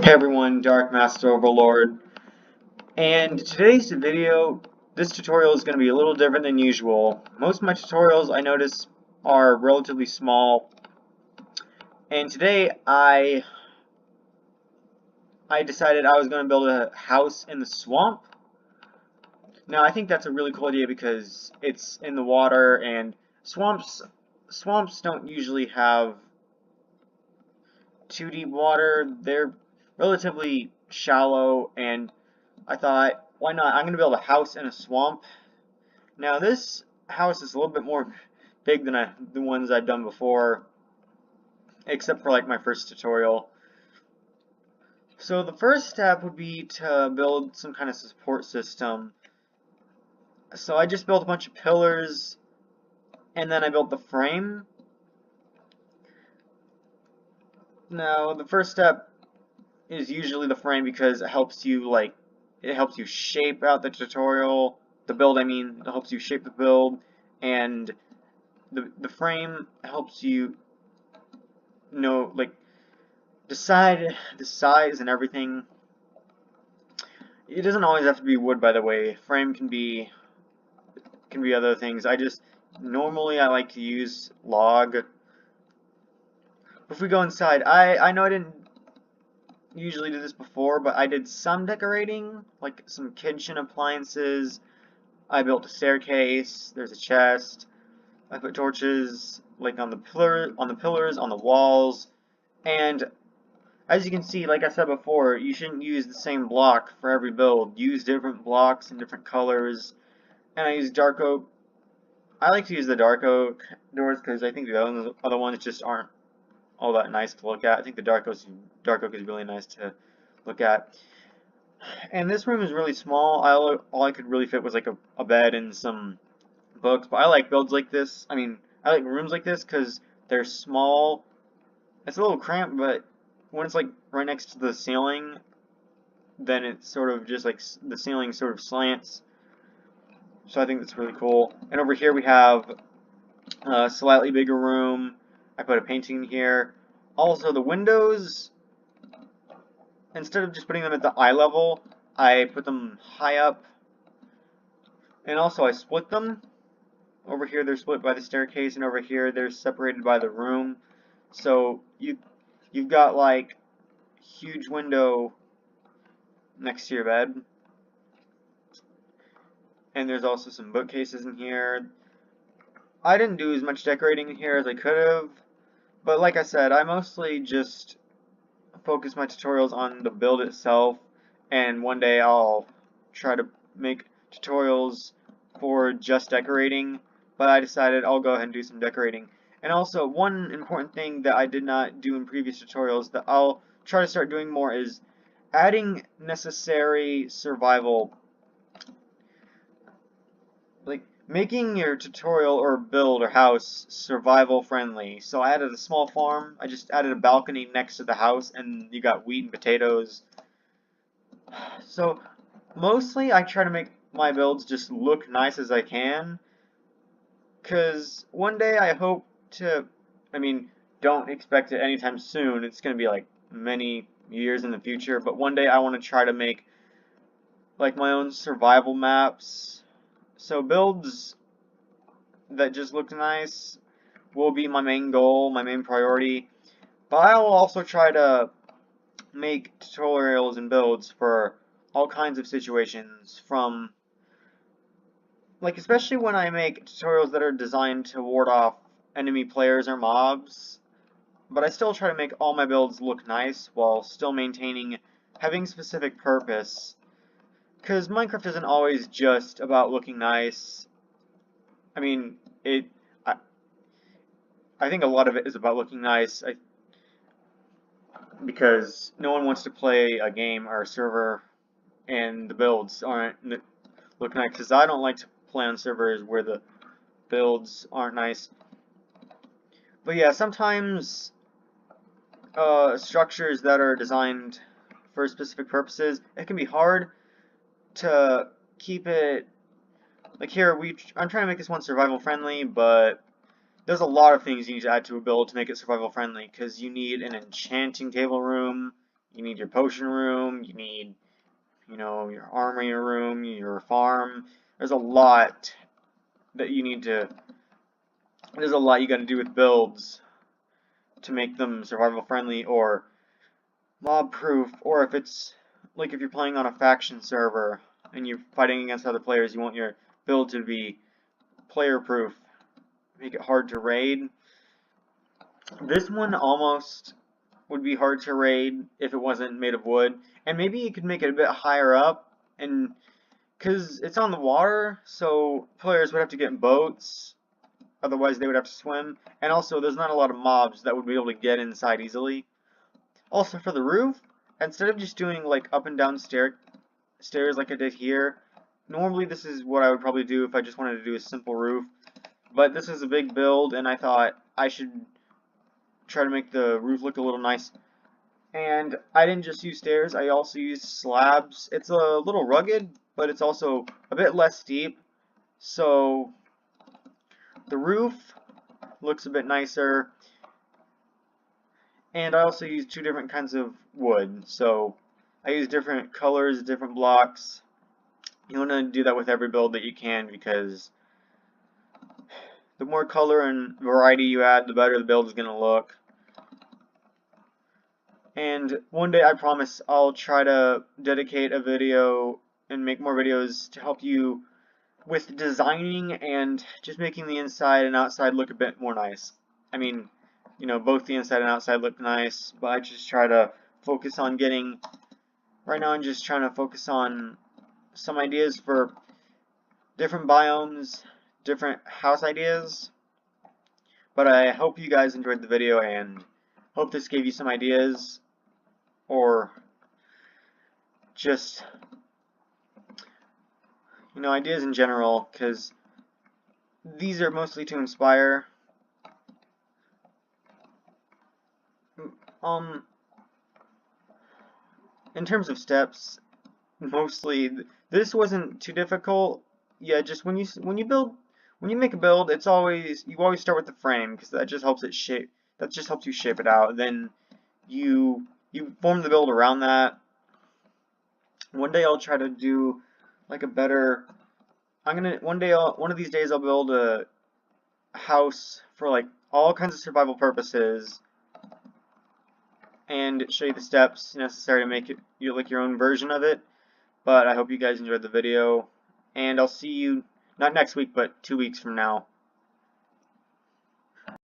Hey everyone, Dark Master Overlord, and today's video, this tutorial is going to be a little different than usual. Most of my tutorials, I notice, are relatively small, and today I decided I was going to build a house in the swamp. Now I think that's a really cool idea because it's in the water, and swamps don't usually have too deep water. They're relatively shallow, and I thought, why not? I'm going to build a house in a swamp. Now this house is a little bit more big than the ones I've done before, except for like my first tutorial. So the first step would be to build some kind of support system. So I just built a bunch of pillars, and then I built the frame. Now the first step is usually the frame because it helps you shape out the tutorial, the build I mean, it helps you shape the build, and the frame helps you decide the size and everything. It doesn't always have to be wood, by the way. Frame can be other things. Normally I like to use log. If we go inside, I know I didn't usually do this before, but I did some decorating, like some kitchen appliances. I built a staircase. There's a chest. I put torches like on the pillars, on the walls, and as you can see, like I said before, you shouldn't use the same block for every build. Use different blocks in different colors. And I use dark oak. I like to use the dark oak doors because I think the other ones just aren't all that nice to look at. I think the dark oak is really nice to look at. And this room is really small. All I could really fit was like a bed and some books. But I like builds like this. I mean, I like rooms like this because they're small. It's a little cramped, but when it's like right next to the ceiling, then it's sort of just like the ceiling sort of slants. So I think that's really cool. And over here we have a slightly bigger room. I put a painting here. Also the windows, instead of just putting them at the eye level, I put them high up. And also I split them. Over here they're split by the staircase, and over here they're separated by the room. So you've got like huge window next to your bed. And there's also some bookcases in here. I didn't do as much decorating in here as I could have, but like I said, I mostly just focus my tutorials on the build itself, and one day I'll try to make tutorials for just decorating, but I decided I'll go ahead and do some decorating. And also, one important thing that I did not do in previous tutorials that I'll try to start doing more is adding necessary survival, like making your tutorial or build or house survival friendly. So I added a small farm. I just added a balcony next to the house, and you got wheat and potatoes. So mostly I try to make my builds just look nice as I can, because one day I hope to, I mean, don't expect it anytime soon. It's going to be like many years in the future, but one day I want to try to make like my own survival maps. So builds that just look nice will be my main goal, my main priority. But I will also try to make tutorials and builds for all kinds of situations, from like especially when I make tutorials that are designed to ward off enemy players or mobs. But I still try to make all my builds look nice while still having specific purpose. Because Minecraft isn't always just about looking nice. I mean, I think a lot of it is about looking nice, because no one wants to play a game or a server and the builds aren't looking nice. Because I don't like to play on servers where the builds aren't nice. But yeah, sometimes structures that are designed for specific purposes, it can be hard to keep it, like here I'm trying to make this one survival friendly, but there's a lot of things you need to add to a build to make it survival friendly, because you need an enchanting table room, You need your potion room, you need, you know, your armory room, your farm. There's a lot that you need to, there's a lot you gotta do with builds to make them survival friendly or mob proof, or if it's, like if you're playing on a faction server and you're fighting against other players, you want your build to be player proof. Make it hard to raid. This one almost would be hard to raid if it wasn't made of wood, and maybe you could make it a bit higher up, and because it's on the water, so players would have to get in boats, otherwise they would have to swim, and also there's not a lot of mobs that would be able to get inside easily. Also for the roof, instead of just doing like up and down stairs like I did here, normally this is what I would probably do if I just wanted to do a simple roof, but this is a big build and I thought I should try to make the roof look a little nice. And I didn't just use stairs, I also used slabs. It's a little rugged, but it's also a bit less steep, so the roof looks a bit nicer. And I also use two different kinds of wood, so I use different colors, different blocks. You want to do that with every build that you can, because the more color and variety you add, the better the build is going to look. And one day I promise I'll try to dedicate a video and make more videos to help you with designing and just making the inside and outside look a bit more nice. I mean, you know, both the inside and outside look nice, but I just try to focus on getting, right now I'm just trying to focus on some ideas for different biomes, different house ideas. But I hope you guys enjoyed the video and hope this gave you some ideas, or just, you know, ideas in general, because these are mostly to inspire. In terms of steps, mostly this wasn't too difficult. Yeah, just when you make a build, you always start with the frame, because that just helps you shape it out. Then you form the build around that. One day I'll try to do like a better, one of these days I'll build a house for like all kinds of survival purposes and show you the steps necessary to make it like your own version of it. But I hope you guys enjoyed the video, and I'll see you not next week but 2 weeks from now.